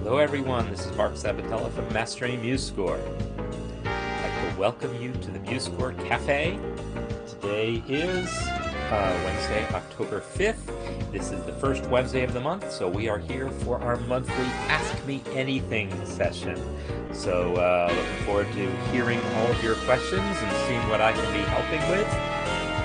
Hello everyone, this is Marc Sabatella from Mastering MuseScore. I'd like to welcome you to the MuseScore Café. Today is Wednesday, October 5th. This is the first Wednesday of the month, so we are here for our monthly Ask Me Anything session. So looking forward to hearing all of your questions and seeing what I can be helping with.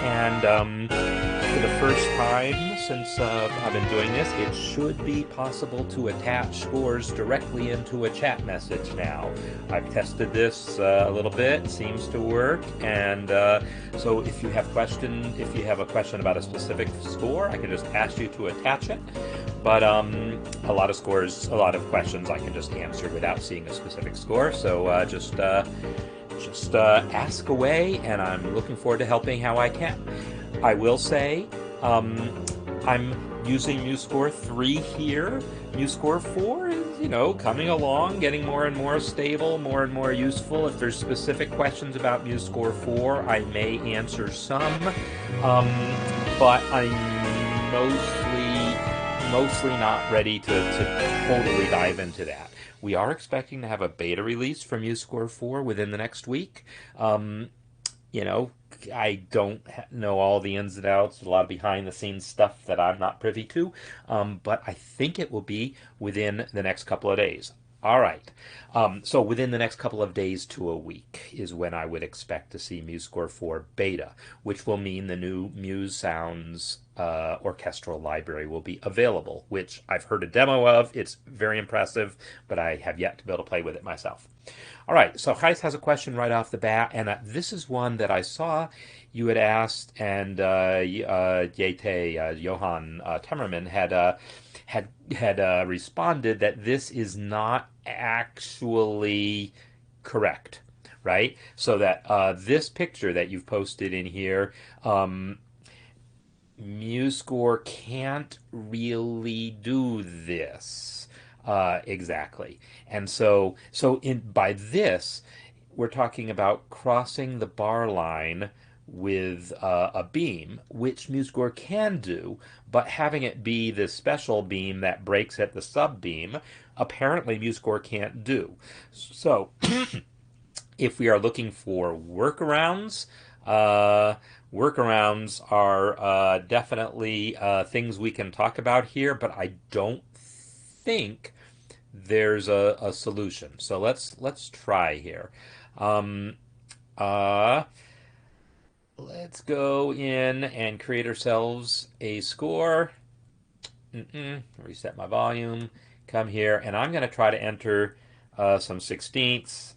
And for the first time since I've been doing this, it should be possible to attach scores directly into a chat message now. I've tested this a little bit, seems to work, and so if you have a question about a specific score, I can just ask you to attach it. But a lot of questions I can just answer without seeing a specific score. So just ask away, and I'm looking forward to helping how I can. I will say I'm using MuseScore 3 here. MuseScore 4 is, coming along, getting more and more stable, more and more useful. If there's specific questions about MuseScore 4, I may answer some, but I'm mostly not ready to totally dive into that. We are expecting to have a beta release for MuseScore 4 within the next week. I don't know all the ins and outs, a lot of behind the scenes stuff that I'm not privy to, but I think it will be within the next couple of days. All right. So within the next couple of days to a week is when I would expect to see MuseScore 4 beta, which will mean the new Muse Sounds orchestral library will be available, which I've heard a demo of. It's very impressive, but I have yet to be able to play with it myself. All right, so Gijs has a question right off the bat, and this is one that I saw you had asked, and Johan Temmerman had responded that this is not actually correct, right? So that this picture that you've posted in here, MuseScore can't really do this exactly. And by this, we're talking about crossing the bar line with a beam, which MuseScore can do, but having it be this special beam that breaks at the sub beam, apparently MuseScore can't do. So if we are looking for workarounds, workarounds are definitely things we can talk about here, but I don't think there's a solution. So let's try here. Let's go in and create ourselves a score. Reset my volume. Come here, and I'm going to try to enter some sixteenths.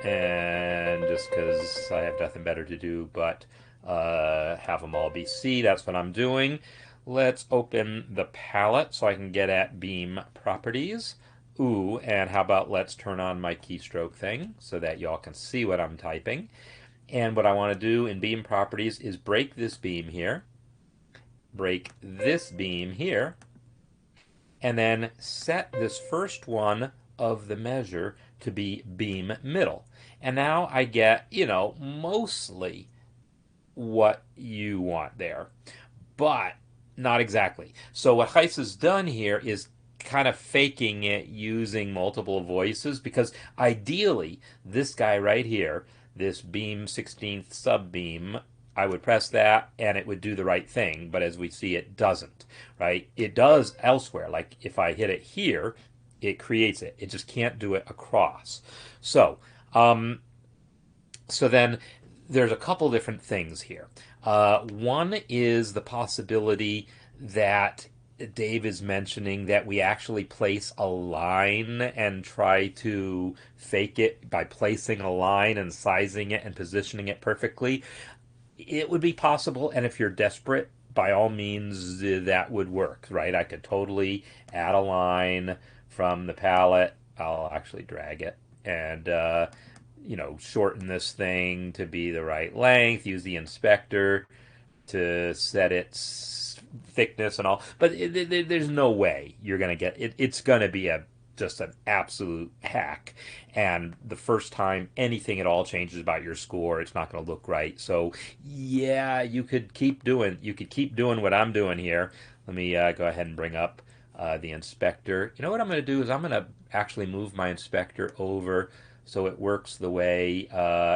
And just because I have nothing better to do but have them all be C, that's what I'm doing. Let's open the palette so I can get at beam properties. Ooh, and how about let's turn on my keystroke thing so that y'all can see what I'm typing. And what I want to do in beam properties is break this beam here, break this beam here, and then set this first one of the measure to be beam middle. And now I get, mostly what you want there, but not exactly. So what Gijs has done here is kind of faking it using multiple voices, because ideally this guy right here, this beam 16th sub beam, I would press that and it would do the right thing, but as we see, it doesn't, right? It does elsewhere. Like if I hit it here, it creates it. It just can't do it across. So then there's a couple different things here. One is the possibility that Dave is mentioning that we actually place a line and try to fake it by placing a line and sizing it and positioning it perfectly. It would be possible, and if you're desperate, by all means, that would work, right? I could totally add a line from the palette. I'll actually drag it and shorten this thing to be the right length, use the inspector to set its thickness and all, but there's no way you're going to get it. It's going to be just an absolute hack, and the first time anything at all changes about your score, it's not going to look right. So yeah, you could keep doing what I'm doing here. Let me go ahead and bring up the inspector. You know what I'm going to do is I'm going to actually move my inspector over so it works the way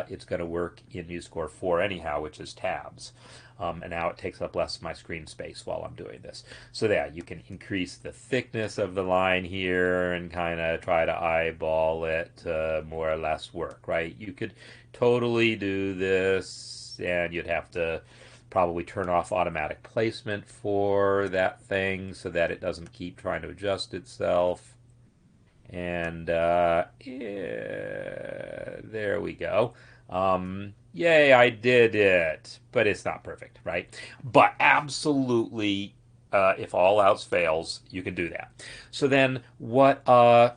it's going to work in MuseScore 4 anyhow, which is tabs. And now it takes up less of my screen space while I'm doing this. So yeah, you can increase the thickness of the line here and kind of try to eyeball it to more or less work, right? You could totally do this, and you'd have to probably turn off automatic placement for that thing so that it doesn't keep trying to adjust itself. And yeah, there we go. Yay, I did it. But it's not perfect, right? But absolutely, if all else fails, you can do that. So then what Heis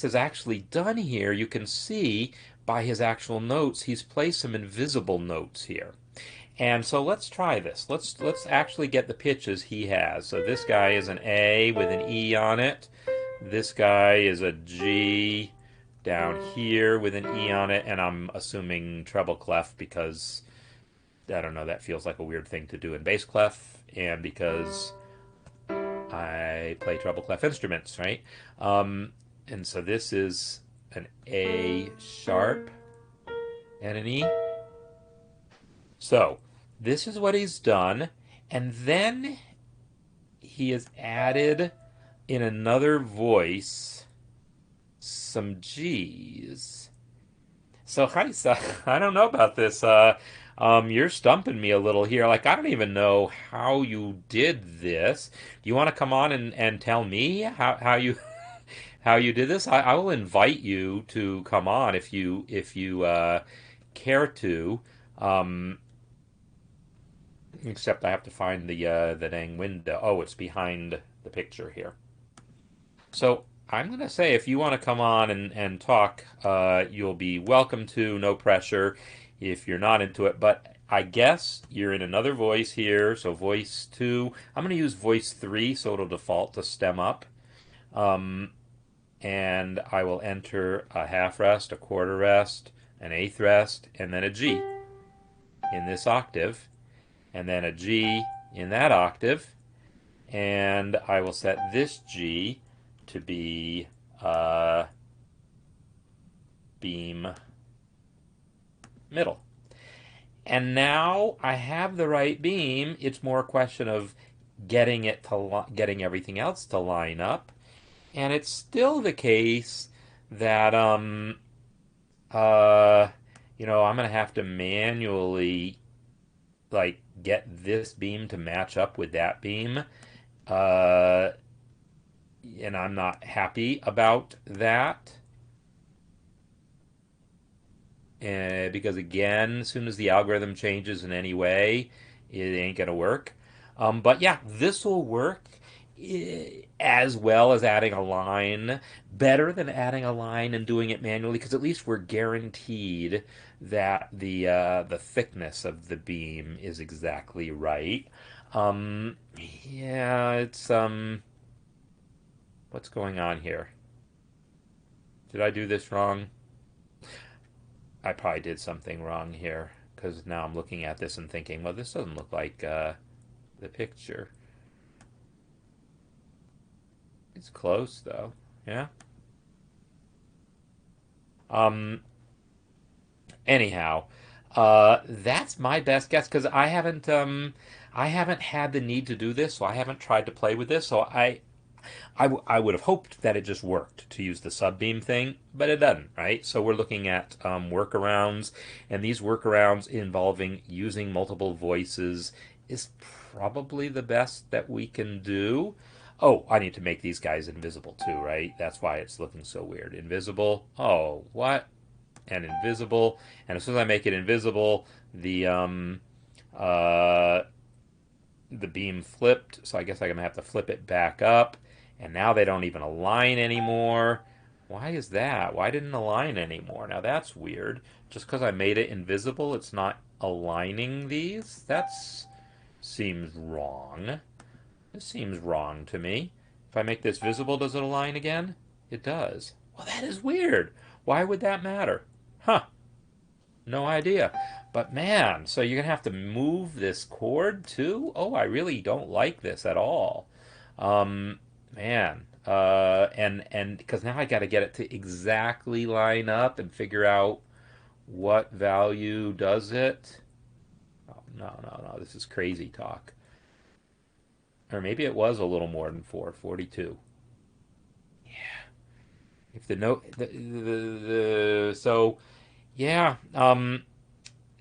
has actually done here, you can see by his actual notes, he's placed some invisible notes here. And so let's try this. Let's actually get the pitches he has. So this guy is an A with an E on it. This guy is a G down here with an E on it, and I'm assuming treble clef because I don't know, that feels like a weird thing to do in bass clef, and because I play treble clef instruments, right? And so this is an A sharp and an E. So this is what he's done, and then he has added in another voice some G's. So Kaisa, I don't know about this. You're stumping me a little here. Like I don't even know how you did this. Do you want to come on and tell me how you how you did this? I will invite you to come on if you care to. Um, Except I have to find the dang window. Oh, it's behind the picture here. So I'm gonna say if you want to come on and talk, you'll be welcome to. No pressure if you're not into it. But I guess you're in another voice here. So voice two. I'm gonna use voice three, so it'll default to stem up. Um, and I will enter a half rest, a quarter rest, an eighth rest, and then a G in this octave, and then a G in that octave, and I will set this G to be beam middle. And now I have the right beam. It's more a question of getting everything else to line up, and it's still the case that uh I'm gonna have to manually like get this beam to match up with that beam. Uh, and I'm not happy about that. Because again, as soon as the algorithm changes in any way, it ain't gonna work. But yeah, this will work as well as adding a line, better than adding a line and doing it manually, because at least we're guaranteed that the thickness of the beam is exactly right. Yeah, it's what's going on here? Did I do this wrong? I probably did something wrong here because now I'm looking at this and thinking, well, this doesn't look like the picture. It's close though. Yeah. Um. Anyhow, that's my best guess because I haven't had the need to do this, so I haven't tried to play with this. So I would have hoped that it just worked to use the subbeam thing, but it doesn't, right? So we're looking at workarounds, and these workarounds involving using multiple voices is probably the best that we can do. Oh, I need to make these guys invisible too, right? That's why it's looking so weird. Invisible. Oh, what? And invisible. And as soon as I make it invisible, uh, the beam flipped, so I guess I'm gonna have to flip it back up. And now they don't even align anymore. Why is that? Why didn't it align anymore? Now that's weird. Just because I made it invisible, it's not aligning these? That seems wrong. This seems wrong to me. If I make this visible, does it align again? It does. Well, that is weird. Why would that matter? Huh. No idea. But man, so you're gonna have to move this cord too? Oh, I really don't like this at all. Um, man, and because now I got to get it to exactly line up and figure out what value does it. Oh, no, no, no, this is crazy talk. Or maybe it was a little more than 442. If the note, so yeah,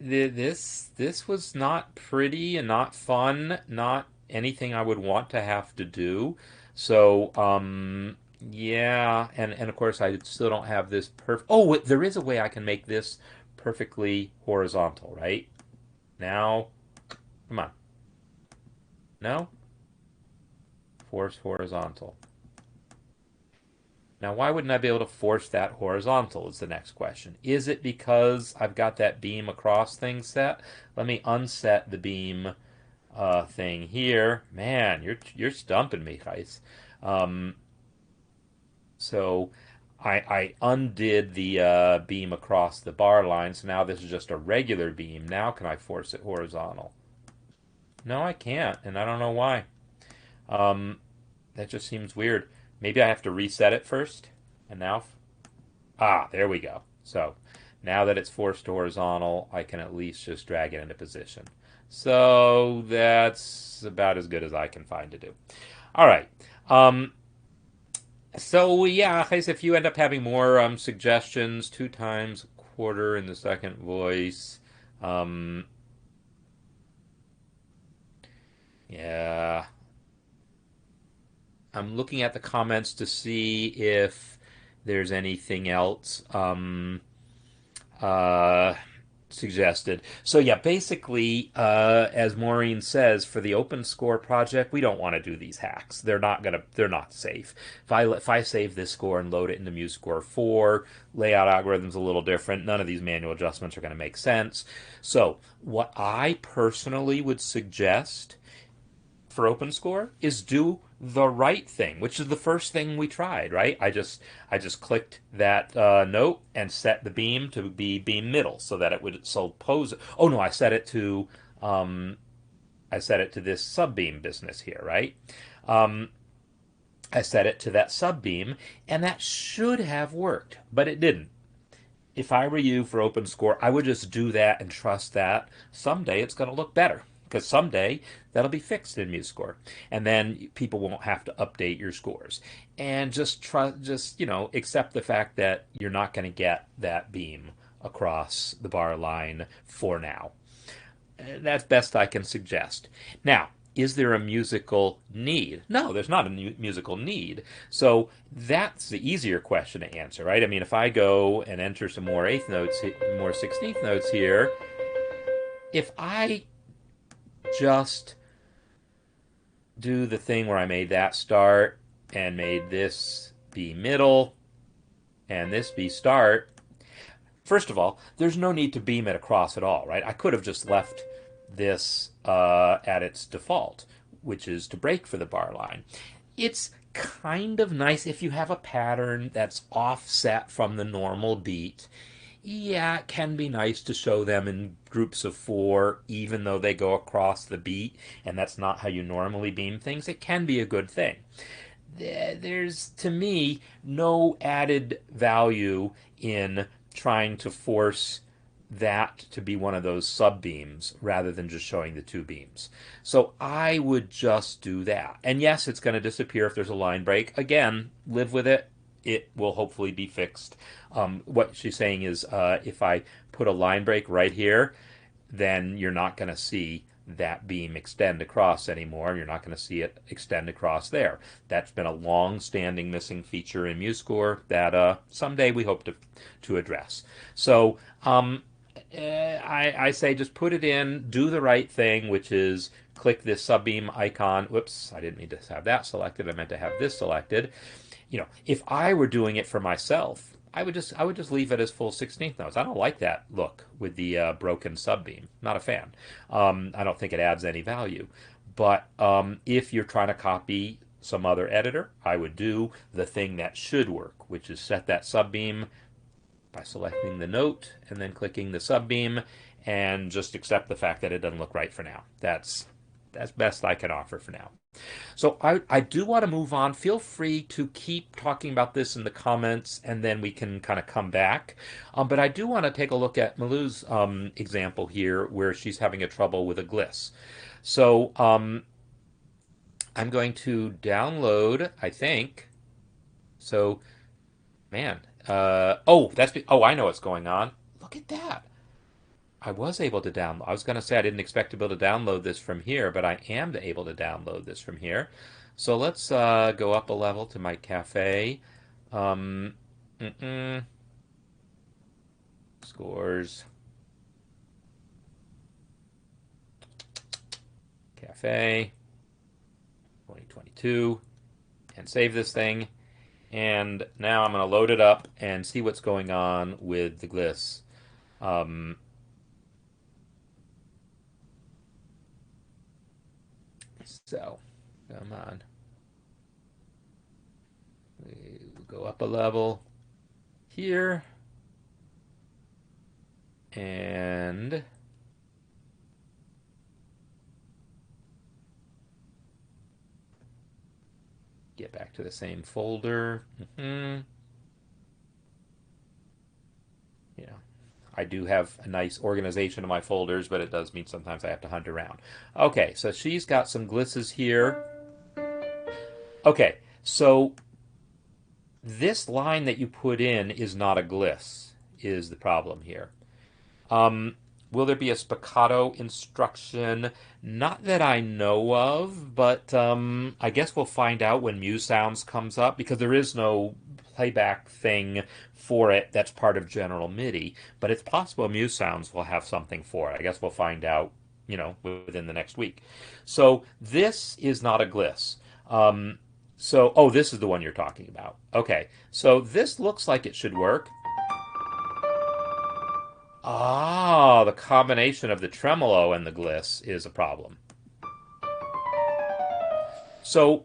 this was not pretty and not fun, not anything I would want to have to do. So yeah, and of course I still don't have this perfect. Oh, there is a way I can make this perfectly horizontal, right? Now, come on, no, force horizontal. Now, why wouldn't I be able to force that horizontal is the next question. Is it because I've got that beam across thing set? Let me unset the beam thing here. Man, you're stumping me, guys. Um, so I undid the beam across the bar line, so now this is just a regular beam. Now can I force it horizontal? No, I can't, and I don't know why. Um, that just seems weird. Maybe I have to reset it first. And now, there we go. So now that it's forced horizontal, I can at least just drag it into position. So that's about as good as I can find to do. All right. Um, so yeah, guys, if you end up having more suggestions, 2 times 1/4 in the second voice. Um, yeah, I'm looking at the comments to see if there's anything else uh, suggested. So yeah, basically, as Maureen says, for the open score project, we don't want to do these hacks. They're not safe. If I save this score and load it into MuseScore 4, layout algorithm's a little different. None of these manual adjustments are going to make sense. So what I personally would suggest for OpenScore is do the right thing, which is the first thing we tried, right? I just clicked that note and set the beam to be beam middle so that it would suppose. Oh no, um, I set it to this sub beam business here, right? Um, I set it to that sub beam, and that should have worked, but it didn't. If I were you for OpenScore, I would just do that and trust that someday it's going to look better because someday that'll be fixed in MuseScore, and then people won't have to update your scores. And just accept the fact that you're not going to get that beam across the bar line for now. That's best I can suggest. Now, is there a musical need? No, there's not a musical need. So that's the easier question to answer, right? I mean, if I go and enter some more eighth notes, more 16th notes here, if I just do the thing where I made that start and made this be middle and this be start, first of all, there's no need to beam it across at all, right? I could have just left this at its default, which is to break for the bar line. It's kind of nice if you have a pattern that's offset from the normal beat. Yeah, it can be nice to show them in groups of 4, even though they go across the beat, and that's not how you normally beam things. It can be a good thing. There's, to me, no added value in trying to force that to be one of those sub beams rather than just showing the two beams. So I would just do that. And yes, it's going to disappear if there's a line break. Again, live with it. It will hopefully be fixed. What she's saying is if I put a line break right here, then you're not going to see that beam extend across anymore. You're not going to see it extend across there. That's been a long-standing missing feature in MuseScore that someday we hope to address. So I say just put it in, do the right thing, which is click this subbeam icon. Whoops, I didn't mean to have that selected. I meant to have this selected. If I were doing it for myself, I would just leave it as full 16th notes. I don't like that look with the broken subbeam. Not a fan. I don't think it adds any value. But if you're trying to copy some other editor, I would do the thing that should work, which is set that subbeam by selecting the note and then clicking the subbeam and just accept the fact that it doesn't look right for now. That's best I can offer for now. So I do want to move on. Feel free to keep talking about this in the comments, and then we can kind of come back. But I do want to take a look at Malu's example here, where she's having a trouble with a gliss. So I'm going to download, I think. So, man. Oh, I know what's going on. Look at that. I was able to download. I was going to say I didn't expect to be able to download this from here, but I am able to download this from here. So let's go up a level to my cafe. Um, Scores. Cafe 2022 and save this thing. And now I'm going to load it up and see what's going on with the gliss. So, come on. We go up a level here. And get back to the same folder. Yeah, I do have a nice organization of my folders, but it does mean sometimes I have to hunt around. Okay, so she's got some glisses here. Okay, so this line that you put in is not a gliss, is the problem here. Will there be a spiccato instruction? Not that I know of, but I guess we'll find out when MuseSounds comes up, because there is no playback thing for it that's part of General MIDI. But it's possible MuseSounds will have something for it. I guess we'll find out, within the next week. So this is not a gliss. This is the one you're talking about. Okay, so this looks like it should work. Ah, the combination of the tremolo and the gliss is a problem. So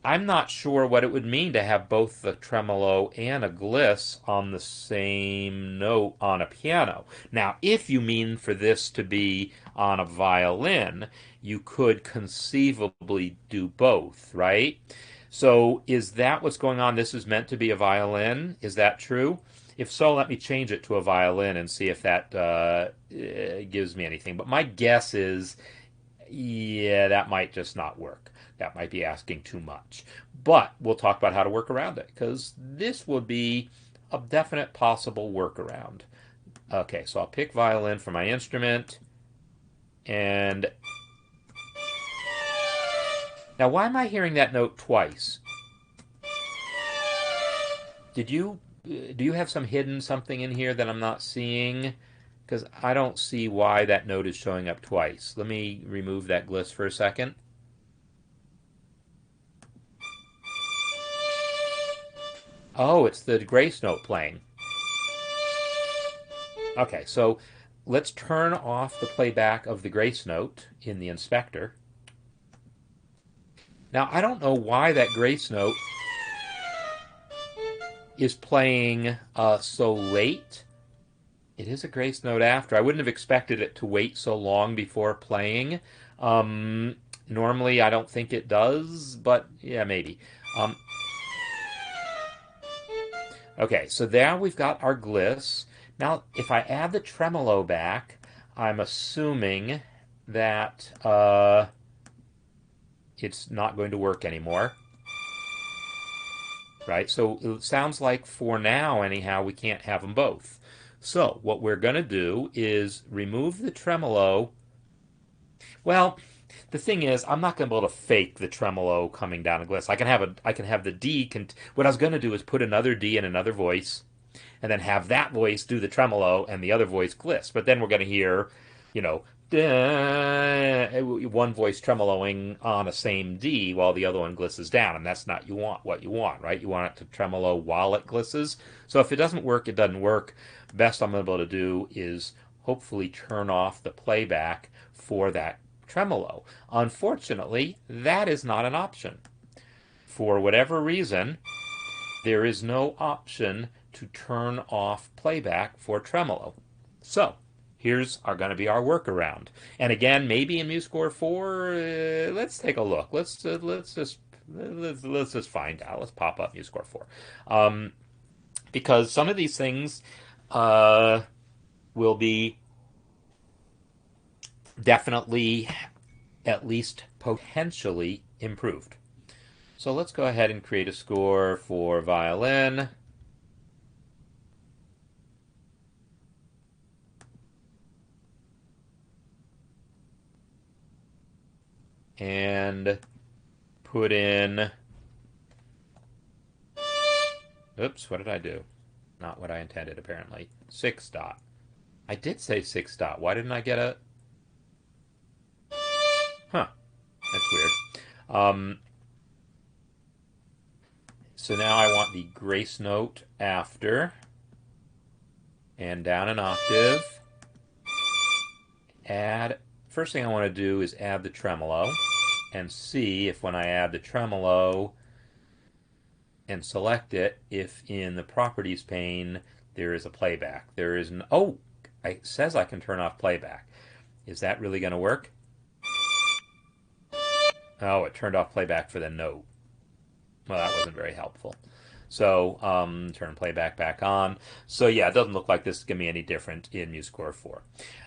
I'm not sure what it would mean to have both the tremolo and a gliss on the same note on a piano. Now, if you mean for this to be on a violin, you could conceivably do both, right? So is that what's going on? This is meant to be a violin? Is that true? If so, let me change it to a violin and see if that gives me anything. But my guess is, yeah, that might just not work. That might be asking too much. But we'll talk about how to work around it, because this would be a definite possible workaround. Okay, so I'll pick violin for my instrument. And now, why am I hearing that note twice? Do you have some hidden something in here that I'm not seeing? Because I don't see why that note is showing up twice. Let me remove that gliss for a second. Oh, it's the grace note playing. Okay, so let's turn off the playback of the grace note in the inspector. Now, I don't know why that grace note is playing so late. It is a grace note after. I wouldn't have expected it to wait so long before playing. Normally, I don't think it does, but yeah, maybe. Okay, so there we've got our gliss. Now, if I add the tremolo back, I'm assuming that it's not going to work anymore. Right? So it sounds like for now, anyhow, we can't have them both. So what we're going to do is remove the tremolo. Well, the thing is, I'm not going to be able to fake the tremolo coming down a gliss. I can have the D. What I was going to do is put another D in another voice, and then have that voice do the tremolo and the other voice gliss. But then we're going to hear, one voice tremoloing on a same D while the other one glisses down, and that's not what you want, right? You want it to tremolo while it glisses. So if it doesn't work, it doesn't work. Best I'm able to do is hopefully turn off the playback for that tremolo. Unfortunately, that is not an option. For whatever reason, there is no option to turn off playback for tremolo. So here's going to be our workaround. And again, maybe in MuseScore 4, let's take a look. Let's just find out. Let's pop up MuseScore 4. Because some of these things will be definitely at least potentially improved. So let's go ahead and create a score for violin. And put in, oops, what did I do? Not what I intended, apparently. 6 dot. I did say 6 dot. Why didn't I get a, huh, that's weird. So now I want the grace note after, and down an octave. Add, first thing I want to do is add the tremolo, and see if when I add the tremolo and select it, if in the properties pane there is a playback. There is oh, it says I can turn off playback. Is that really going to work? Oh, it turned off playback for the note. Well, that wasn't very helpful. So turn playback back on. So yeah, it doesn't look like this is going to be any different in MuseScore 4.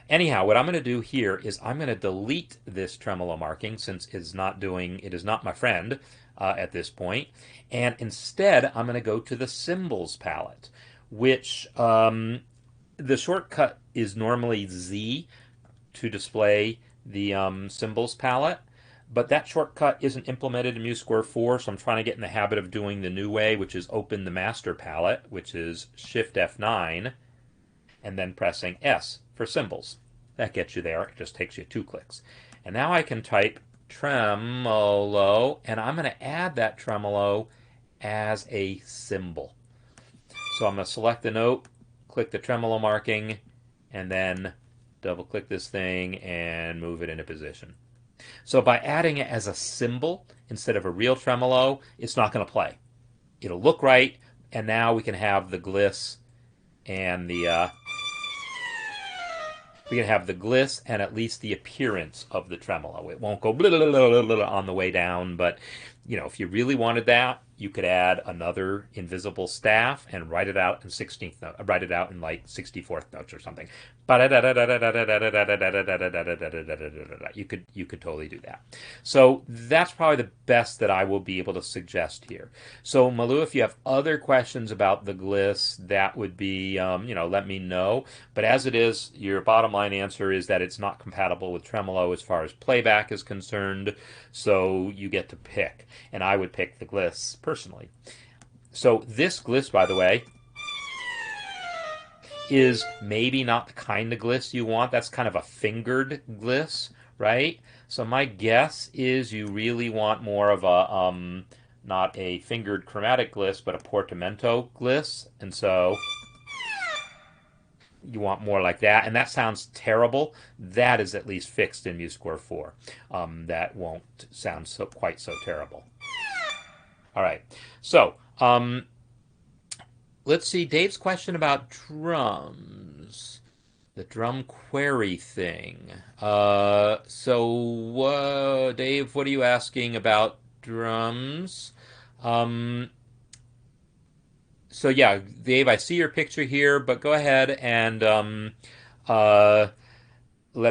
Anyhow, what I'm going to do here is I'm going to delete this tremolo marking since it is not my friend at this point. And instead, I'm going to go to the symbols palette, which the shortcut is normally Z to display the symbols palette. But that shortcut isn't implemented in MuseScore 4, so I'm trying to get in the habit of doing the new way, which is open the master palette, which is Shift F9, and then pressing S for symbols. That gets you there. It just takes you 2 clicks. And now I can type tremolo, and I'm going to add that tremolo as a symbol. So I'm going to select the note, click the tremolo marking, and then double-click this thing and move it into position. So by adding it as a symbol instead of a real tremolo, it's not going to play. It'll look right, and now we can have the gliss and the we can have the gliss and at least the appearance of the tremolo. It won't go blah, blah, blah, blah, blah on the way down, but you know, if you really wanted that, you could add another invisible staff and write it out in 16th note, write it out in like 64th notes or something. You could totally do that. So that's probably the best that I will be able to suggest here. So Malu, if you have other questions about the gliss, that would be let me know. But as it is, your bottom line answer is that it's not compatible with tremolo as far as playback is concerned. So you get to pick, and I would pick the gliss personally. So this gliss, by the way, is maybe not the kind of gliss you want. That's kind of a fingered gliss, right? So my guess is you really want more of a not a fingered chromatic gliss, but a portamento gliss, and so you want more like that, and that sounds terrible. That is at least fixed in MuseScore 4. That won't sound quite so terrible. All right, so let's see Dave's question about drums, the drum query thing. So Dave, what are you asking about drums? So yeah, Dave, I see your picture here, but go ahead and let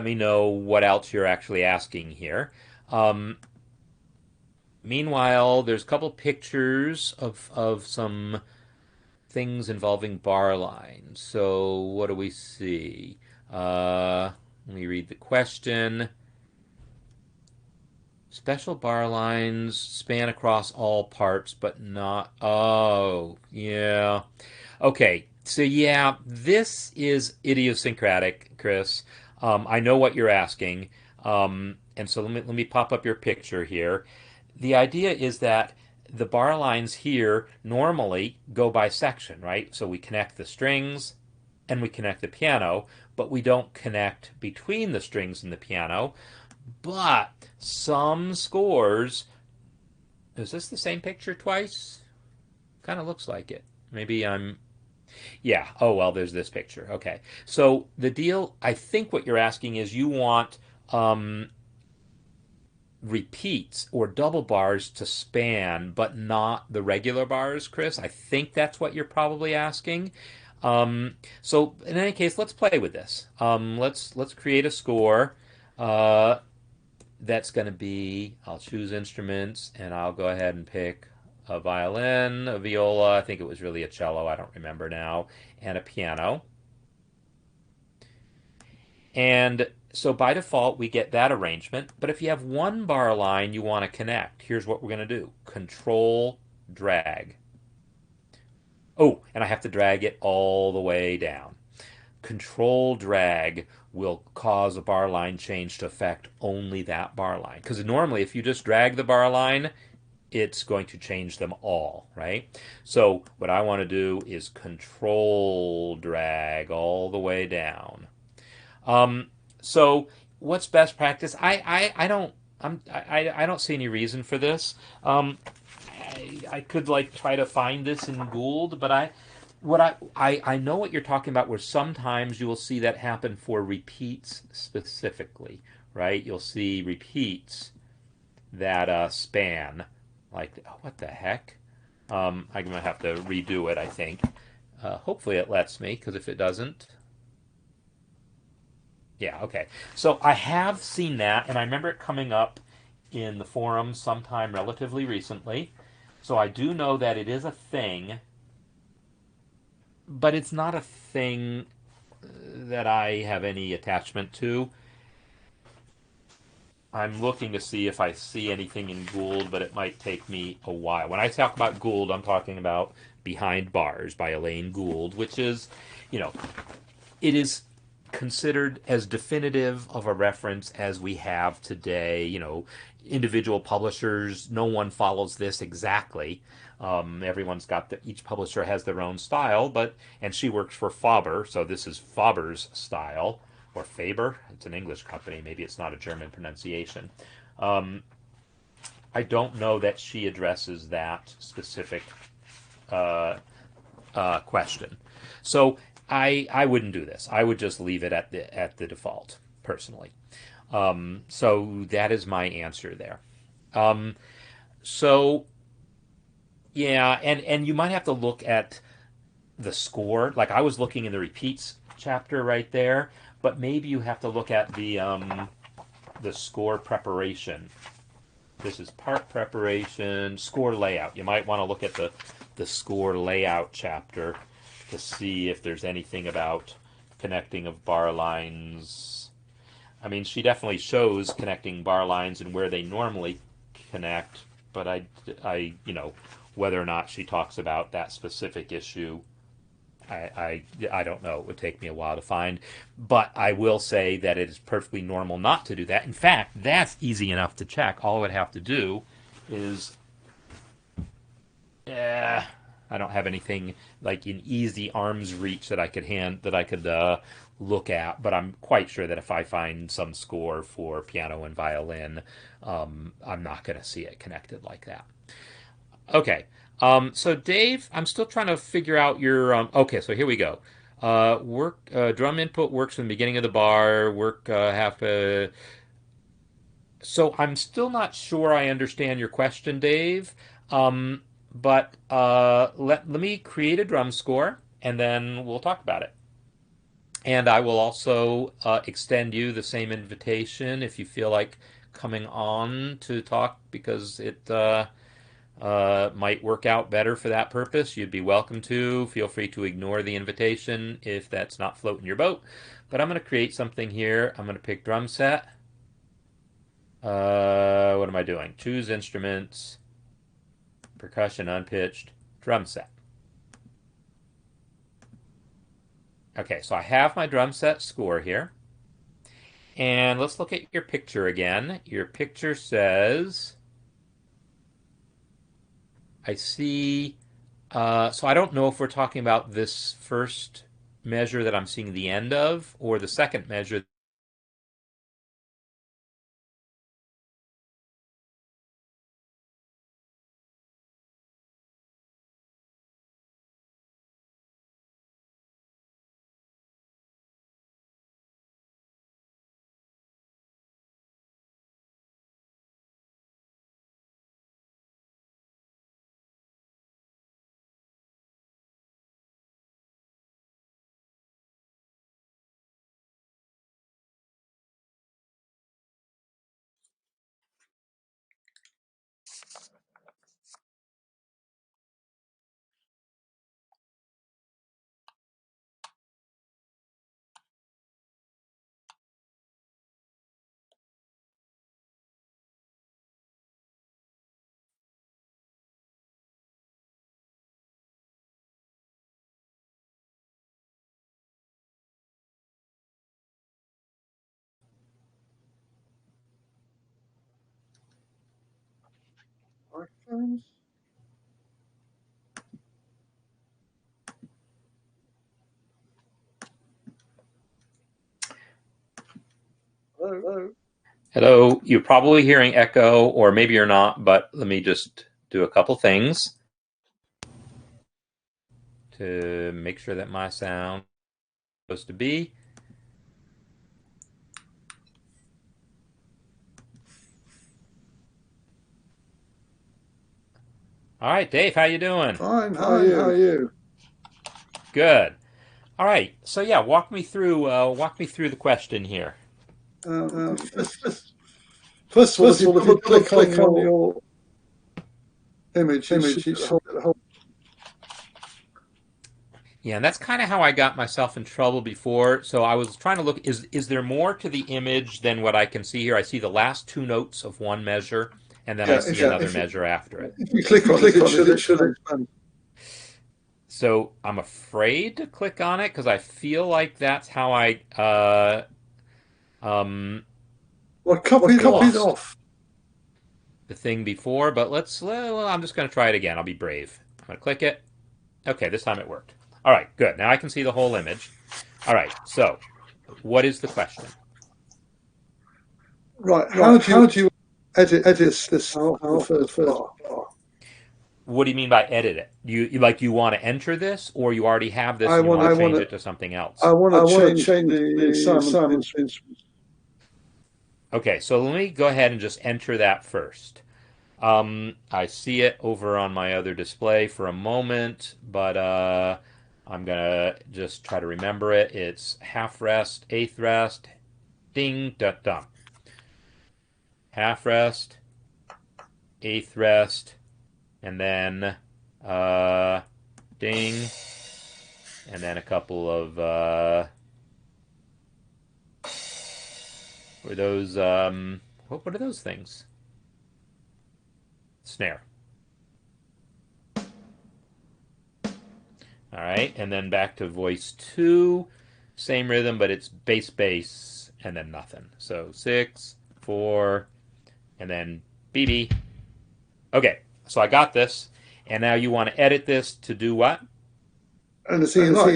me know what else you're actually asking here. Meanwhile, there's a couple pictures of some things involving bar lines. So what do we see? Let me read the question. Special bar lines span across all parts, but not... Oh, yeah. Okay, so yeah, this is idiosyncratic, Chris. I know what you're asking. And so let me pop up your picture here. The idea is that the bar lines here normally go by section, right? So we connect the strings and we connect the piano, but we don't connect between the strings and the piano. But some scores, is this the same picture twice? Kind of looks like it. Maybe I'm, Yeah. Oh, well, there's this picture. Okay. So the deal, I think what you're asking is you want um, repeats or double bars to span, but not the regular bars, Chris. I think that's what you're probably asking. So in any case, let's play with this. Let's create a score. Uh, that's going to be. I'll choose instruments, and I'll go ahead and pick a violin, a viola. I think it was really a cello. I don't remember now, and a piano. And so by default, we get that arrangement. But if you have one bar line you want to connect, here's what we're going to do. Control drag. Oh, and I have to drag it all the way down. Control drag will cause a bar line change to affect only that bar line. Because normally, if you just drag the bar line, it's going to change them all, right? So what I want to do is control drag all the way down. Um, so what's best practice? I don't I don't see any reason for this. I could like try to find this in Gould, but I know what you're talking about. Where sometimes you will see that happen for repeats specifically, right? You'll see repeats that span like oh, what the heck. I'm gonna have to redo it. I think. Hopefully it lets me because if it doesn't, yeah, okay. So I have seen that, and I remember it coming up in the forum sometime relatively recently. So I do know that it is a thing, but it's not a thing that I have any attachment to. I'm looking to see if I see anything in Gould, but it might take me a while. When I talk about Gould, I'm talking about Behind Bars by Elaine Gould, which is, you know, it is considered as definitive of a reference as we have today. You know, individual publishers, no one follows this exactly. Everyone's got each publisher has their own style, but and she works for Faber, so this is Faber's style or Faber. It's an English company. Maybe it's not a German pronunciation. Um, I don't know that she addresses that specific uh, question. So I wouldn't do this. I would just leave it at the default personally. So that is my answer there. Um, so yeah, and you might have to look at the score. Like I was looking in the repeats chapter right there, but maybe you have to look at the score preparation. This is part preparation, score layout. You might want to look at the score layout chapter to see if there's anything about connecting of bar lines. I mean, she definitely shows connecting bar lines and where they normally connect, but whether or not she talks about that specific issue, I don't know. It would take me a while to find, but I will say that it is perfectly normal not to do that. In fact, that's easy enough to check. All I would have to do is I don't have anything like in easy arm's reach that I could look at, but I'm quite sure that if I find some score for piano and violin, I'm not going to see it connected like that. Okay, so Dave, I'm still trying to figure out your. Okay, so here we go. Drum input works from the beginning of the bar. Work half. So I'm still not sure I understand your question, Dave. But let me create a drum score and then we'll talk about it. And I will also extend you the same invitation if you feel like coming on to talk because it might work out better for that purpose. You'd be welcome to. Feel free to ignore the invitation if that's not floating your boat. But I'm going to create something here. I'm going to pick drum set. What am I doing? Choose instruments, percussion, unpitched, drum set. Okay, so I have my drum set score here. And let's look at your picture again. Your picture says, I see, so I don't know if we're talking about this first measure that I'm seeing the end of or the second measure Hello. Hello, you're probably hearing echo, or maybe you're not, but let me just do a couple things to make sure that my sound is supposed to be. All right, Dave, how you doing? Fine. How are you? Good. All right. So yeah, walk me through the question here. First of all, if you double click on your image, you should get the whole. Yeah, and that's kind of how I got myself in trouble before. So I was trying to look, is there more to the image than what I can see here? I see the last two notes of one measure, and then I see another measure after it. If you click on it, it should expand. So I'm afraid to click on it because I feel like that's how I copied off the thing before. But I'm just going to try it again. I'll be brave. I'm going to click it. Okay, this time it worked. All right, good. Now I can see the whole image. All right, so what is the question? Right, how do you edit this first bar? What do you mean by edit it? You want to enter this, or you already have this and you want to change it to something else? I want to change the assignment instrument. Okay, so let me go ahead and just enter that first. I see it over on my other display for a moment, but I'm gonna just try to remember it. It's half rest, eighth rest, ding, da, da. Half rest, eighth rest, and then ding, and then a couple of were those what are those things? Snare. All right, and then back to voice 2, same rhythm, but it's bass, bass, and then nothing. So 6, 4, and then BB. Okay, so I got this, and now you want to edit this to do what? And the thing you like,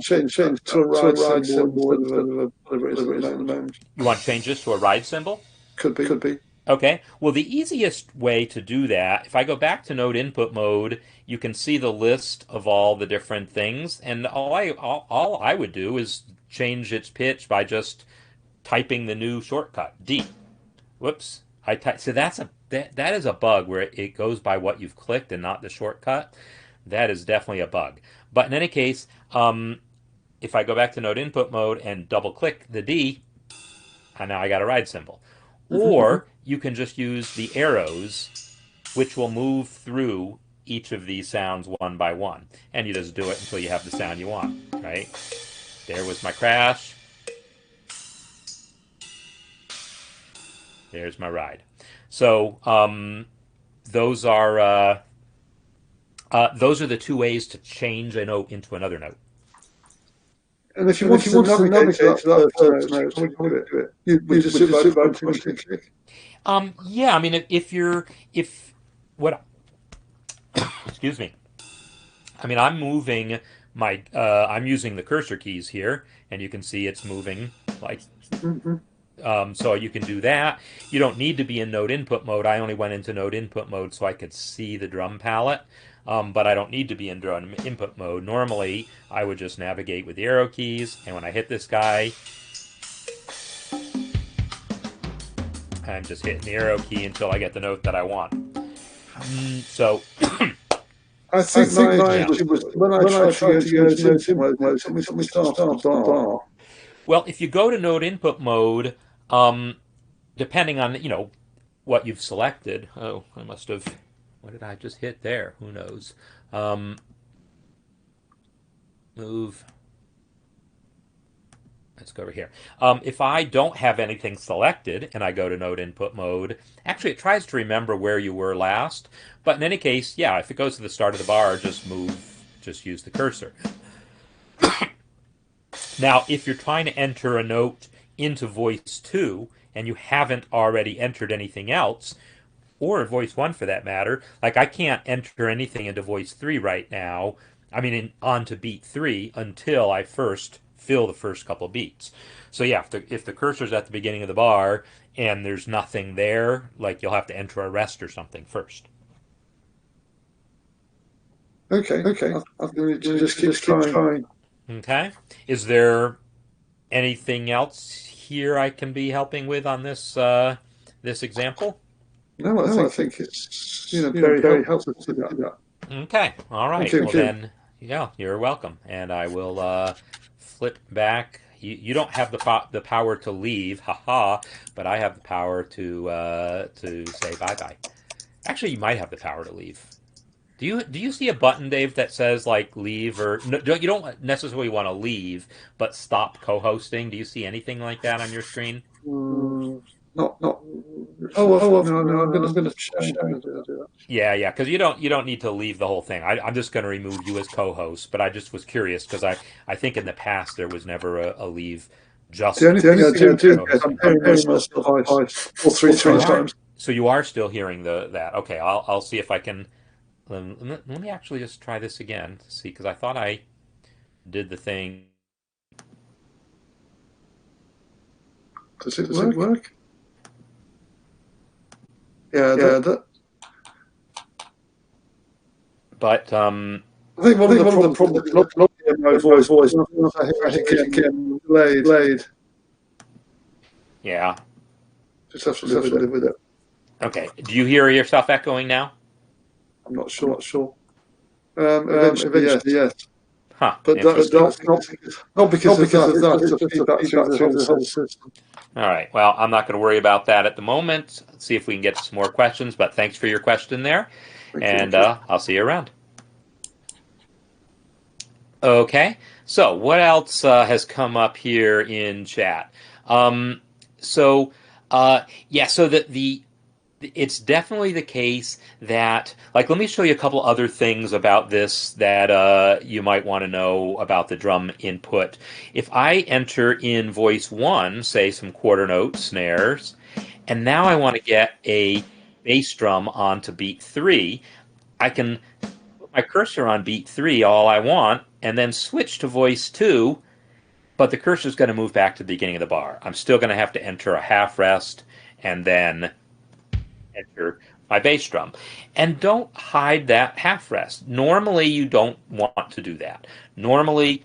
change to a ride symbol instead of whatever it is at the moment. You want to change this to a ride symbol? Could be. Okay, well, the easiest way to do that, if I go back to node input mode, you can see the list of all the different things, and all I would do is change its pitch by just typing the new shortcut, D. Whoops. So that is a bug where it goes by what you've clicked and not the shortcut. That is definitely a bug. But in any case, if I go back to node input mode and double click the D, and now I got a ride symbol. Or you can just use the arrows, which will move through each of these sounds one by one. And you just do it until you have the sound you want, right? There was my crash. There's my ride. So those are the two ways to change a note into another note. And if you want to navigate to that first note, how would you do it? You just sit by point and click. Yeah, I mean, excuse me. I mean, I'm moving I'm using the cursor keys here, and you can see it's moving like. So you can do that. You don't need to be in node input mode. I only went into node input mode so I could see the drum palette. But I don't need to be in drum input mode. Normally, I would just navigate with the arrow keys, and when I hit this guy, I'm just hitting the arrow key until I get the note that I want. So I think my issue was when I tried to go to node input mode, something started on bar. Well, if you go to node input mode, depending on what you've selected. Oh, I must have. What did I just hit there? Who knows? Move. Let's go over here. If I don't have anything selected and I go to node input mode, actually it tries to remember where you were last. But in any case, yeah, if it goes to the start of the bar, just use the cursor. Now, if you're trying to enter a note into voice 2 and you haven't already entered anything else, or voice 1 for that matter. Like I can't enter anything into voice 3 right now. I mean, onto beat 3 until I first fill the first couple beats. So yeah, if the cursor's at the beginning of the bar and there's nothing there, like you'll have to enter a rest or something first. Okay. I'm going to just keep trying. Okay. Is there anything else here I can be helping with on this example? No, I think it's very Very helpful to do that. Okay. All Thank right. you. Well then, yeah, you're welcome. And I will flip back. You don't have the power to leave, haha, but I have the power to say bye bye. Actually, you might have the power to leave. Do you see a button, Dave, that says like leave or no, you don't necessarily want to leave, but stop co-hosting? Do you see anything like that on your screen? Mm, not. No. I'm going to change. I'm going to do that. Yeah, because you don't need to leave the whole thing. I'm just going to remove you as co-host, but I just was curious because I think in the past there was never a leave The just only thing I do is I'm co-hosting. hearing myself twice or three So you are times. so you are still hearing that. Okay, I'll see if I can. Let me actually just try this again to see because I thought I did the thing. Does it work? Yeah, that. But I think one of the problems is my voice. I hear it again, delayed. yeah. Just have to live with it. Okay. Do you hear yourself echoing now? I'm not sure. Eventually, yes. Huh. But that's Interesting. not because of that. It's just feedback through the whole system. All right. Well, I'm not going to worry about that at the moment. Let's see if we can get some more questions. But thanks for your question there, Thank you. and I'll see you around. Okay. So what else has come up here in chat? Um, so yeah. So the it's definitely the case that, like, let me show you a couple other things about this that you might want to know about the drum input. If I enter in voice 1, say some quarter note snares, and now I want to get a bass drum onto beat 3, I can put my cursor on beat 3 all I want, and then switch to voice 2, but the cursor is going to move back to the beginning of the bar. I'm still going to have to enter a half rest and then enter my bass drum. And don't hide that half rest. Normally, you don't want to do that. Normally,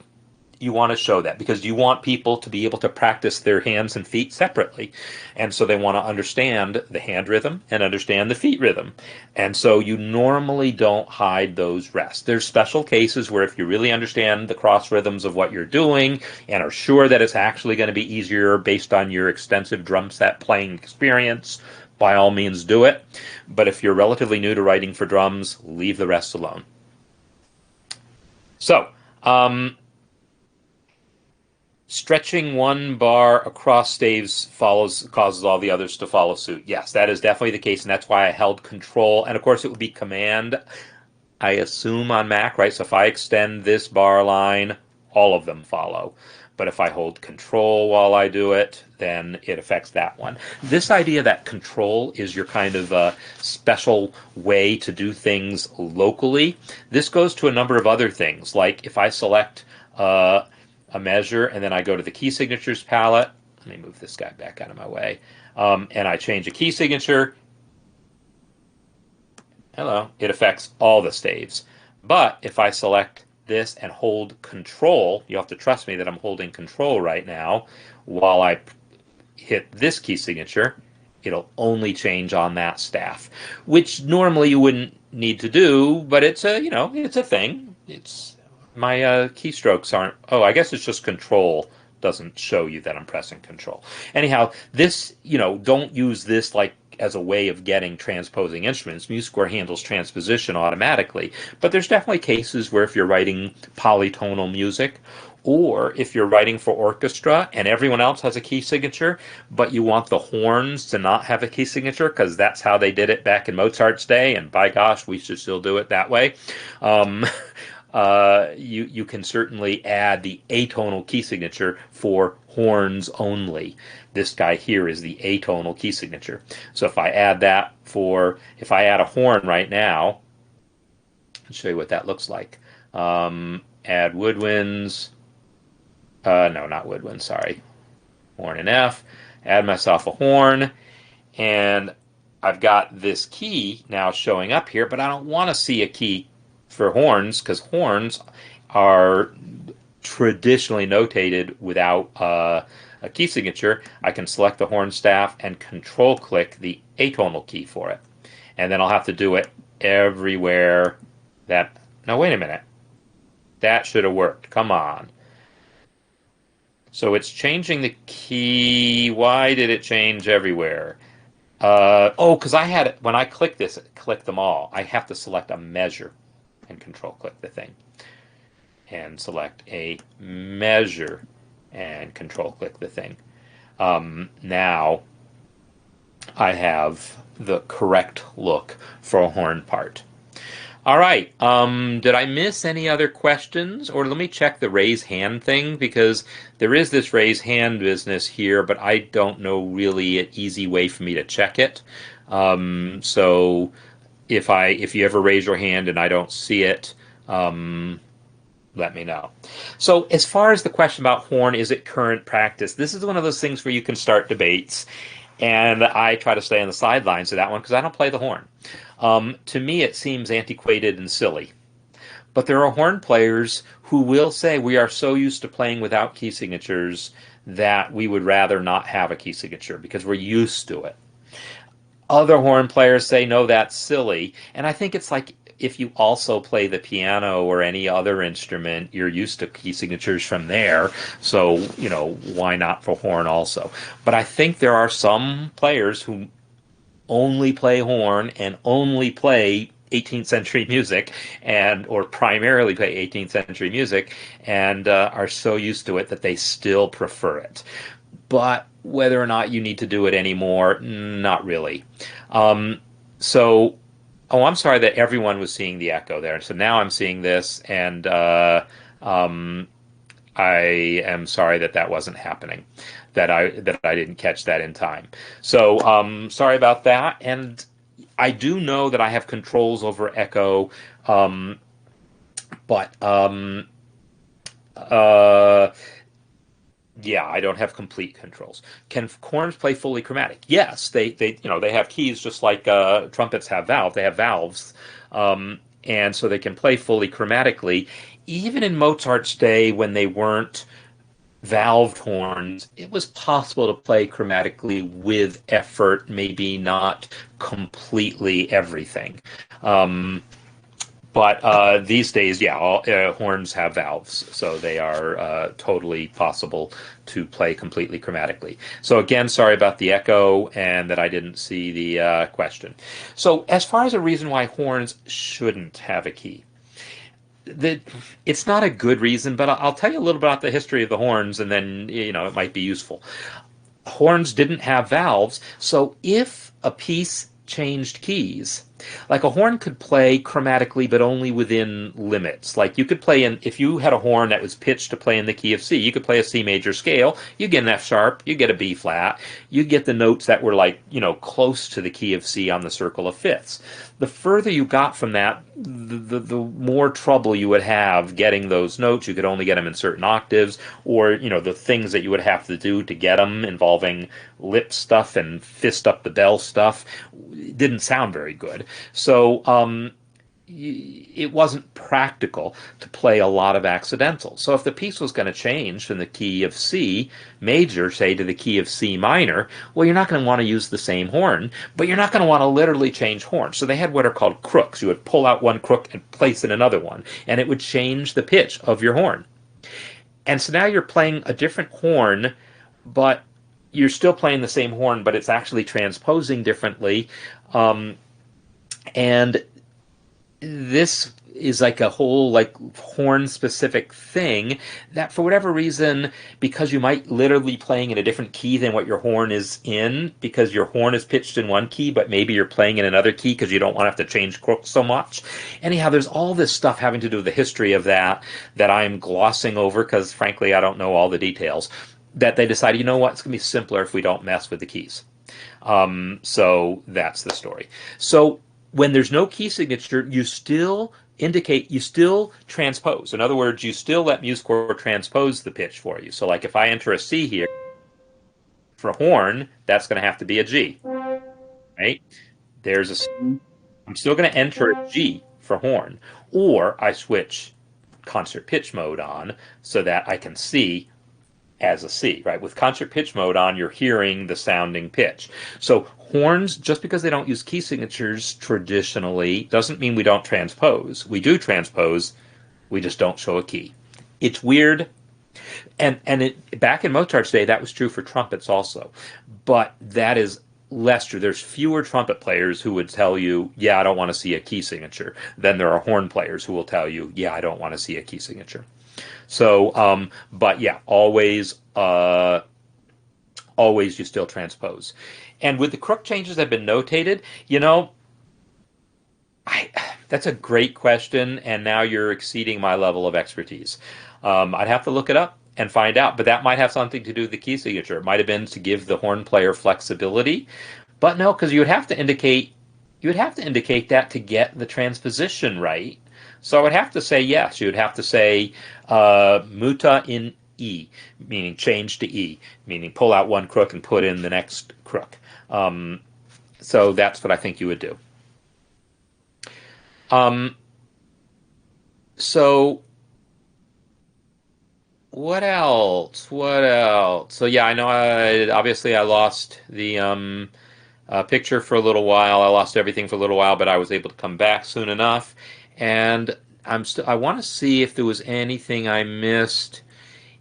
you want to show that because you want people to be able to practice their hands and feet separately. And so they want to understand the hand rhythm and understand the feet rhythm. And so you normally don't hide those rests. There's special cases where if you really understand the cross rhythms of what you're doing and are sure that it's actually going to be easier based on your extensive drum set playing experience, by all means do it. But if you're relatively new to writing for drums, leave the rest alone. So, stretching one bar across staves causes all the others to follow suit. Yes, that is definitely the case, and that's why I held Control. And of course, it would be Command, I assume, on Mac, right? So if I extend this bar line, all of them follow. But if I hold Control while I do it, then it affects that one. This idea that Control is your kind of special way to do things locally, this goes to a number of other things. Like if I select a measure and then I go to the key signatures palette, let me move this guy back out of my way, and I change a key signature, hello, it affects all the staves. But if I select this and hold Control, you have to trust me that I'm holding Control right now, while I hit this key signature, it'll only change on that staff, which normally you wouldn't need to do, but it's a thing. It's my keystrokes aren't. Oh, I guess it's just Control doesn't show you that I'm pressing Control. Anyhow, this, don't use this like as a way of getting transposing instruments. MuseScore handles transposition automatically, but there's definitely cases where if you're writing polytonal music, or if you're writing for orchestra and everyone else has a key signature, but you want the horns to not have a key signature because that's how they did it back in Mozart's day, and by gosh, we should still do it that way. You can certainly add the atonal key signature for horns only. This guy here is the atonal key signature. So if I add if I add a horn right now, I'll show you what that looks like. Add woodwinds. No, not woodwinds, sorry. Horn and F. Add myself a horn, and I've got this key now showing up here, but I don't want to see a key for horns because horns are traditionally notated without a key signature. I can select the horn staff and control click the atonal key for it. And then I'll have to do it everywhere that... Now, wait a minute. That should have worked. Come on. So it's changing the key. Why did it change everywhere? Because I had it, when I click this, click them all, I have to select a measure and control click the thing. And select a measure and control click the thing. Now I have the correct look for a horn part. All right. Did I miss any other questions? Or let me check the raise hand thing, because there is this raise hand business here, but I don't know really an easy way for me to check it. So if you ever raise your hand and I don't see it, let me know. So as far as the question about horn, is it current practice? This is one of those things where you can start debates, and I try to stay on the sidelines of that one because I don't play the horn. To me, it seems antiquated and silly. But there are horn players who will say we are so used to playing without key signatures that we would rather not have a key signature because we're used to it. Other horn players say, no, that's silly. And I think it's like if you also play the piano or any other instrument, you're used to key signatures from there. So, why not for horn also? But I think there are some players who only play horn and only play 18th century music or primarily play 18th century music and are so used to it that they still prefer it. But whether or not you need to do it anymore, not really. I'm sorry that everyone was seeing the echo there. So now I'm seeing this, and I am sorry that wasn't happening. That I didn't catch that in time. So sorry about that. And I do know that I have controls over echo, but yeah, I don't have complete controls. Can horns play fully chromatic? Yes, they have keys just like trumpets have valves. They have valves, and so they can play fully chromatically. Even in Mozart's day, when they weren't valved horns, it was possible to play chromatically with effort, maybe not completely everything. But these days, yeah, horns have valves, so they are totally possible to play completely chromatically. So again, sorry about the echo and that I didn't see the question. So as far as a reason why horns shouldn't have a key, it's not a good reason, but I'll tell you a little about the history of the horns, and then it might be useful. Horns didn't have valves, so if a piece changed keys, like a horn could play chromatically but only within limits. Like you could play if you had a horn that was pitched to play in the key of C, you could play a C major scale, you get an F sharp, you get a B flat, you get the notes that were close to the key of C on the circle of fifths. The further you got from that, the more trouble you would have getting those notes. You could only get them in certain octaves, or the things that you would have to do to get them, involving lip stuff and fist up the bell stuff, didn't sound very good. So it wasn't practical to play a lot of accidentals. So if the piece was going to change from the key of C major, say, to the key of C minor, well, you're not going to want to use the same horn, but you're not going to want to literally change horns. So they had what are called crooks. You would pull out one crook and place in another one, and it would change the pitch of your horn. And so now you're playing a different horn, but you're still playing the same horn, but it's actually transposing differently. And this is like a whole horn specific thing that for whatever reason, because you might literally playing in a different key than what your horn is in, because your horn is pitched in one key, but maybe you're playing in another key because you don't want to have to change crooks so much. Anyhow, there's all this stuff having to do with the history of that I'm glossing over because frankly I don't know all the details. that they decided, you know what, it's going to be simpler if we don't mess with the keys. So that's the story. So when there's no key signature, you still transpose. In other words, you still let MuseScore transpose the pitch for you. So like if I enter a C here for horn, that's going to have to be a G, right? There's a C. I'm still going to enter a G for horn, or I switch concert pitch mode on so that I can see as a C, right? With concert pitch mode on, you're hearing the sounding pitch. So horns, just because they don't use key signatures traditionally, doesn't mean we don't transpose. We do transpose, we just don't show a key. It's weird. Back in Mozart's day, that was true for trumpets also. But that is less true. There's fewer trumpet players who would tell you, yeah, I don't want to see a key signature, than there are horn players who will tell you, yeah, I don't want to see a key signature. So, but yeah, always you still transpose. And with the crook changes that have been notated, that's a great question, and now you're exceeding my level of expertise. I'd have to look it up and find out, but that might have something to do with the key signature. It might have been to give the horn player flexibility, but no, because you would have to indicate that to get the transposition right. So I would have to say yes. You would have to say muta in E, meaning change to E, meaning pull out one crook and put in the next crook. So that's what I think you would do. So what else? What else? So yeah, I know. Obviously I lost the picture for a little while. I lost everything for a little while, but I was able to come back soon enough. And I want to see if there was anything I missed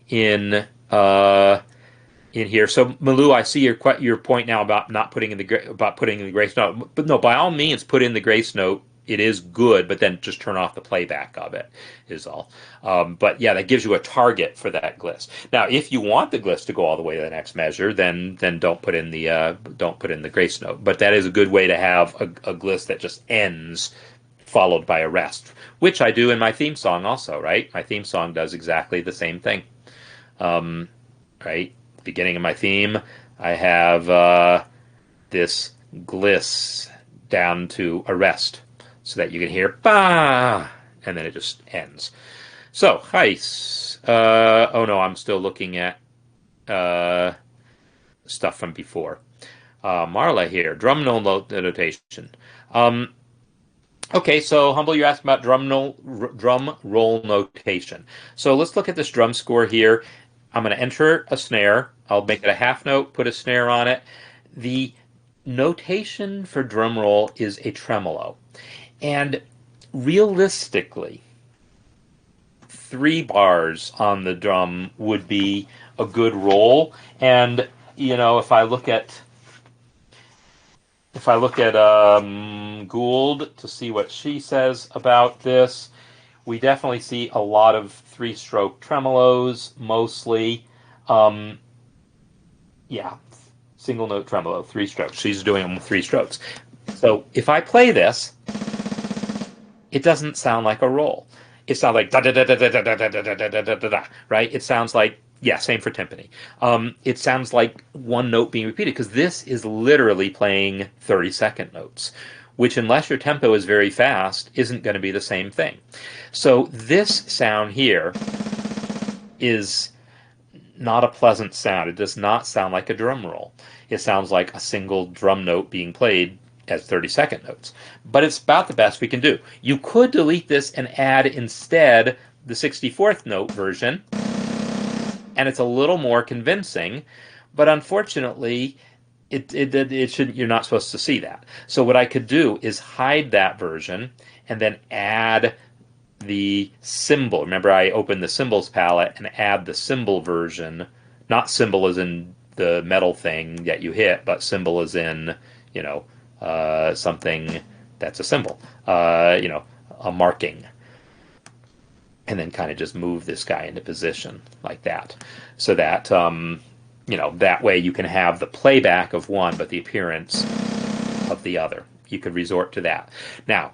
in here. So Malou, I see your point now about not putting in the grace note. But no, by all means, put in the grace note. It is good, but then just turn off the playback of it is all. But yeah, that gives you a target for that gliss. Now, if you want the gliss to go all the way to the next measure, then don't put in the grace note. But that is a good way to have a gliss that just ends followed by a rest, which I do in my theme song also, right? My theme song does exactly the same thing. Right? Beginning of my theme, I have this gliss down to a rest so that you can hear bah, and then it just ends. So, Heis. Oh no, I'm still looking at stuff from before. Marla here, drum roll notation. Okay, so Humble, you asked about drum roll notation. So let's look at this drum score here. I'm going to enter a snare. I'll make it a half note, put a snare on it. The notation for drum roll is a tremolo. And realistically, 3 bars on the drum would be a good roll. And, if I look at Gould to see what she says about this, we definitely see a lot of 3-stroke tremolos, mostly. Single note tremolo, 3 strokes. She's doing them with 3 strokes. So if I play this, it doesn't sound like a roll. It sounds like da da da da da da da da da da da da da, right? It sounds like, yeah, same for timpani. It sounds like one note being repeated because this is literally playing 30-second notes, which unless your tempo is very fast, isn't going to be the same thing. So this sound here is not a pleasant sound. It does not sound like a drum roll. It sounds like a single drum note being played as 30-second notes. But it's about the best we can do. You could delete this and add instead the 64th note version, and it's a little more convincing, but unfortunately, it shouldn't. You're not supposed to see that. So what I could do is hide that version and then add the cymbal. Remember, I opened the cymbals palette and add the cymbal version. Not cymbal as in the metal thing that you hit, but cymbal as in, something that's a symbol. A marking. And then kind of just move this guy into position like that. So that, that way you can have the playback of one, but the appearance of the other. You could resort to that. Now,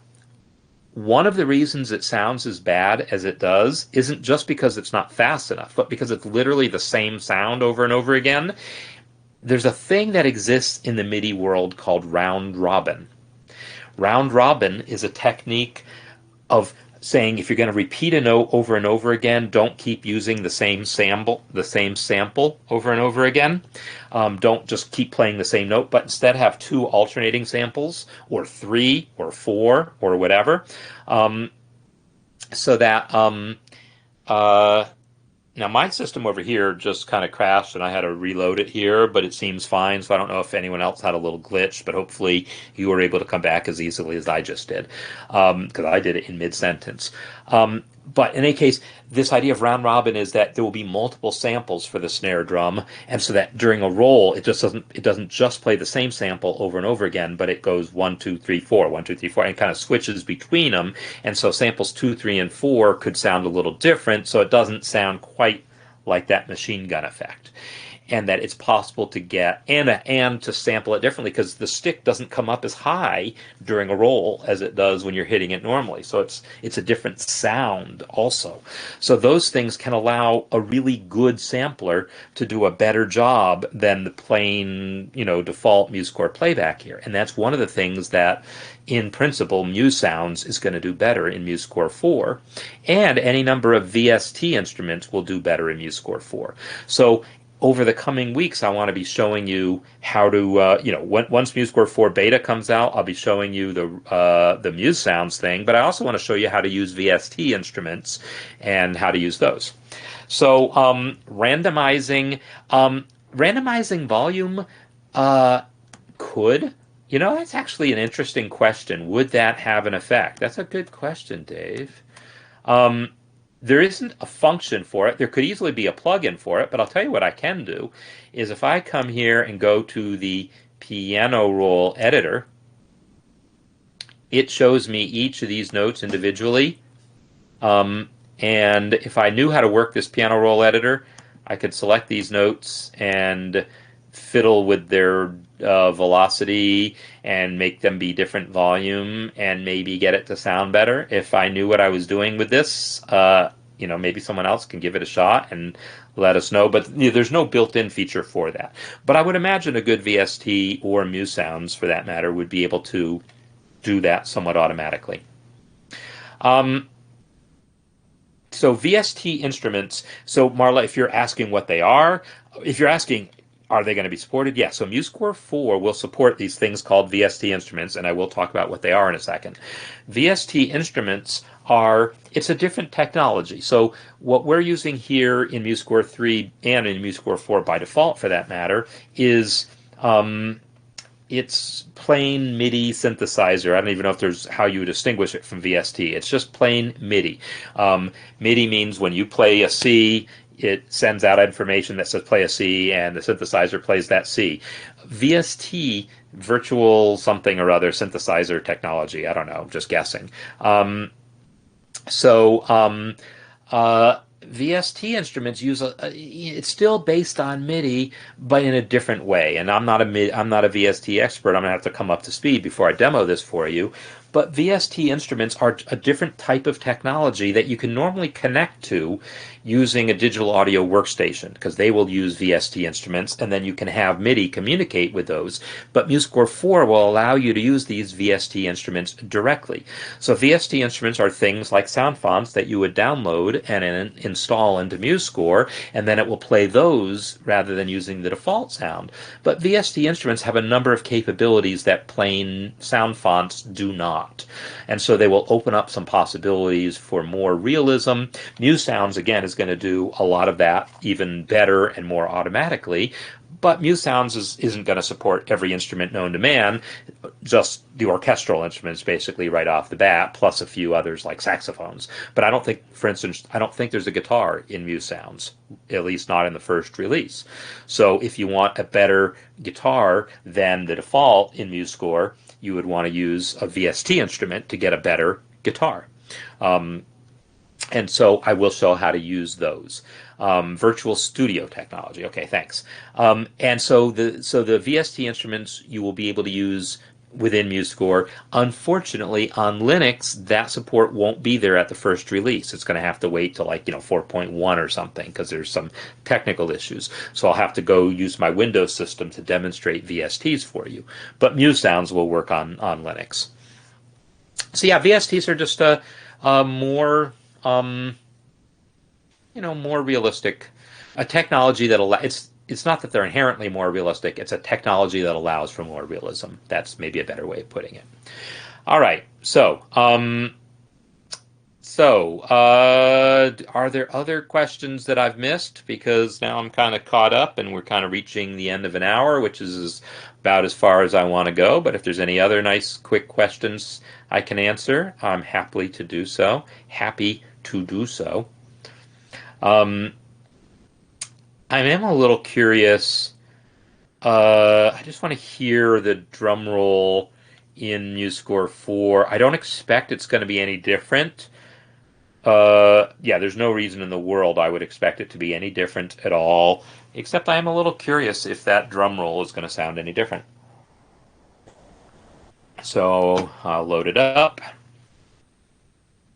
One of the reasons it sounds as bad as it does isn't just because it's not fast enough, but because it's literally the same sound over and over again. There's a thing that exists in the MIDI world called round robin. Round robin is a technique of saying if you're going to repeat a note over and over again, don't keep using the same sample over and over again. Don't just keep playing the same note, but instead have two alternating samples, or three, or four, or whatever, so that now my system over here just kind of crashed and I had to reload it here, but it seems fine. So I don't know if anyone else had a little glitch, but hopefully you were able to come back as easily as I just did, because I did it in mid-sentence. But in any case, this idea of round robin is that there will be multiple samples for the snare drum, and so that during a roll, it doesn't just play the same sample over and over again, but it goes 1, 2, 3, 4, 1, 2, 3, 4, and kind of switches between them. And so samples 2, 3, and 4 could sound a little different, so it doesn't sound quite like that machine gun effect. And that it's possible to get and to sample it differently, because the stick doesn't come up as high during a roll as it does when you're hitting it normally. So it's a different sound also. So those things can allow a really good sampler to do a better job than the plain, default MuseScore playback here. And that's one of the things that, in principle, MuseSounds is going to do better in MuseScore 4, and any number of VST instruments will do better in MuseScore 4. So over the coming weeks, I want to be showing you how to, once MuseScore 4 beta comes out, I'll be showing you the MuseSounds thing, but I also want to show you how to use VST instruments and how to use those. So randomizing volume could, that's actually an interesting question. Would that have an effect? That's a good question, Dave. There isn't a function for it. There could easily be a plugin for it, but I'll tell you what I can do is if I come here and go to the piano roll editor, it shows me each of these notes individually. And if I knew how to work this piano roll editor, I could select these notes and fiddle with their velocity and make them be different volume and maybe get it to sound better. If I knew what I was doing with this, maybe someone else can give it a shot and let us know. But there's no built-in feature for that. But I would imagine a good VST or MuseSounds, for that matter, would be able to do that somewhat automatically. So VST instruments, so Marla, if you're asking what they are, if you're asking, are they going to be supported? Yes. So MuseScore 4 will support these things called VST instruments, and I will talk about what they are in a second. VST instruments it's a different technology. So what we're using here in MuseScore 3 and in MuseScore 4 by default, for that matter, is it's plain MIDI synthesizer. I don't even know if there's how you distinguish it from VST. It's just plain MIDI. MIDI means when you play a C, it sends out information that says play a C, and the synthesizer plays that C. VST, virtual something or other synthesizer technology, I don't know, just guessing. VST instruments use it's still based on MIDI, but in a different way. And I'm not a VST expert. I'm gonna have to come up to speed before I demo this for you. But VST instruments are a different type of technology that you can normally connect to using a digital audio workstation, because they will use VST instruments, and then you can have MIDI communicate with those. But MuseScore 4 will allow you to use these VST instruments directly. So VST instruments are things like sound fonts that you would download and install into MuseScore, and then it will play those rather than using the default sound. But VST instruments have a number of capabilities that plain sound fonts do not. And so they will open up some possibilities for more realism. MuseSounds, again, is going to do a lot of that even better and more automatically. But MuseSounds isn't going to support every instrument known to man, just the orchestral instruments basically right off the bat, plus a few others like saxophones. But I don't think, for instance, there's a guitar in MuseSounds, at least not in the first release. So if you want a better guitar than the default in MuseScore, you would want to use a VST instrument to get a better guitar. And so I will show how to use those. Virtual studio technology. Okay, thanks. And so the VST instruments, you will be able to use within MuseScore. Unfortunately, on Linux, that support won't be there at the first release. It's going to have to wait till 4.1 or something because there's some technical issues. So I'll have to go use my Windows system to demonstrate VSTs for you. But MuseSounds will work on Linux. So yeah, VSTs are just a more more realistic, a technology that it's not that they're inherently more realistic, it's a technology that allows for more realism. That's maybe a better way of putting it. All right, so are there other questions that I've missed? Because now I'm kind of caught up and we're kind of reaching the end of an hour, which is about as far as I want to go. But if there's any other nice quick questions I can answer, I'm happy to do so. I am a little curious. I just want to hear the drum roll in MuseScore 4. I don't expect it's going to be any different. Yeah, there's no reason in the world I would expect it to be any different at all, except I am a little curious if that drum roll is going to sound any different. So I'll load it up.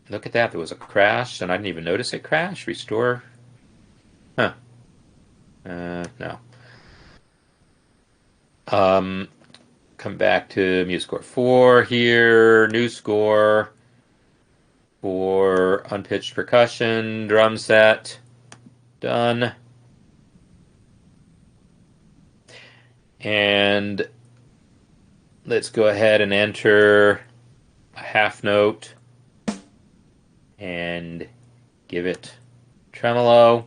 Look at that, there was a crash, and I didn't even notice it crashed. Restore. Huh. No. Come back to MuseScore 4 here. New score for unpitched percussion, drum set. Done. And let's go ahead and enter a half note and give it tremolo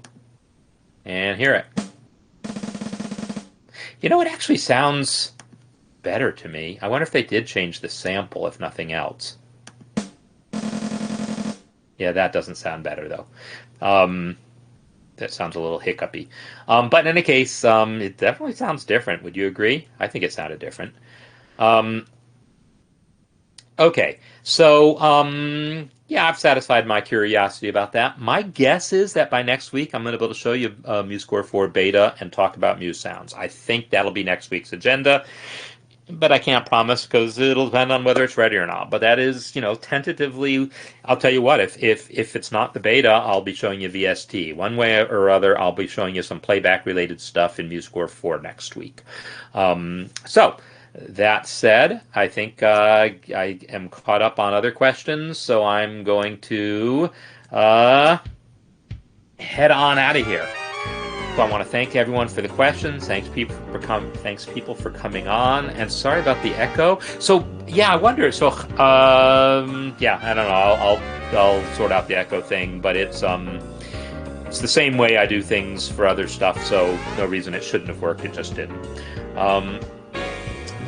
and hear it. It actually sounds better to me. I wonder if they did change the sample, if nothing else. Yeah, that doesn't sound better, though. That sounds a little hiccupy. But in any case, it definitely sounds different. Would you agree? I think it sounded different. Okay, so yeah, I've satisfied my curiosity about that. My guess is that by next week, I'm going to be able to show you MuseScore 4 beta and talk about MuseSounds. I think that'll be next week's agenda, but I can't promise because it'll depend on whether it's ready or not. But that is, tentatively, I'll tell you what, if it's not the beta, I'll be showing you VST. One way or other, I'll be showing you some playback-related stuff in MuseScore 4 next week. So, that said, I think I am caught up on other questions, so I'm going to head on out of here. So I want to thank everyone for the questions. Thanks people for coming on, and sorry about the echo. So yeah, I wonder. So yeah, I don't know. I'll sort out the echo thing, but it's the same way I do things for other stuff, so no reason it shouldn't have worked. It just didn't.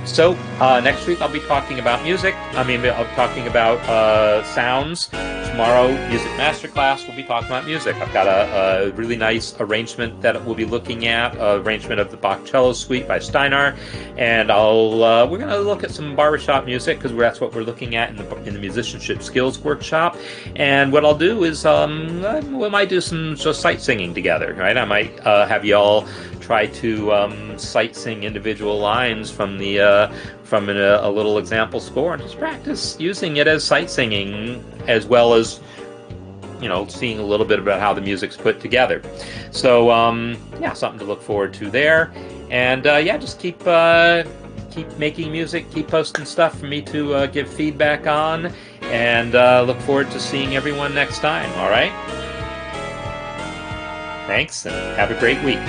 So next week I'll be talking about music. I'll be talking about sounds. Tomorrow, Music Masterclass, we'll be talking about music. I've got a really nice arrangement that we'll be looking at, arrangement of the Bach Cello Suite by Steinar, and we're going to look at some barbershop music because that's what we're looking at in the musicianship skills workshop. And what I'll do is we might do some sight singing together, right? I might have you all try to sight sing individual lines from a little example score and just practice using it as sight singing as well as seeing a little bit about how the music's put together. So yeah, something to look forward to there. And yeah, just keep making music, keep posting stuff for me to give feedback on, and look forward to seeing everyone next time. All right, thanks and have a great week.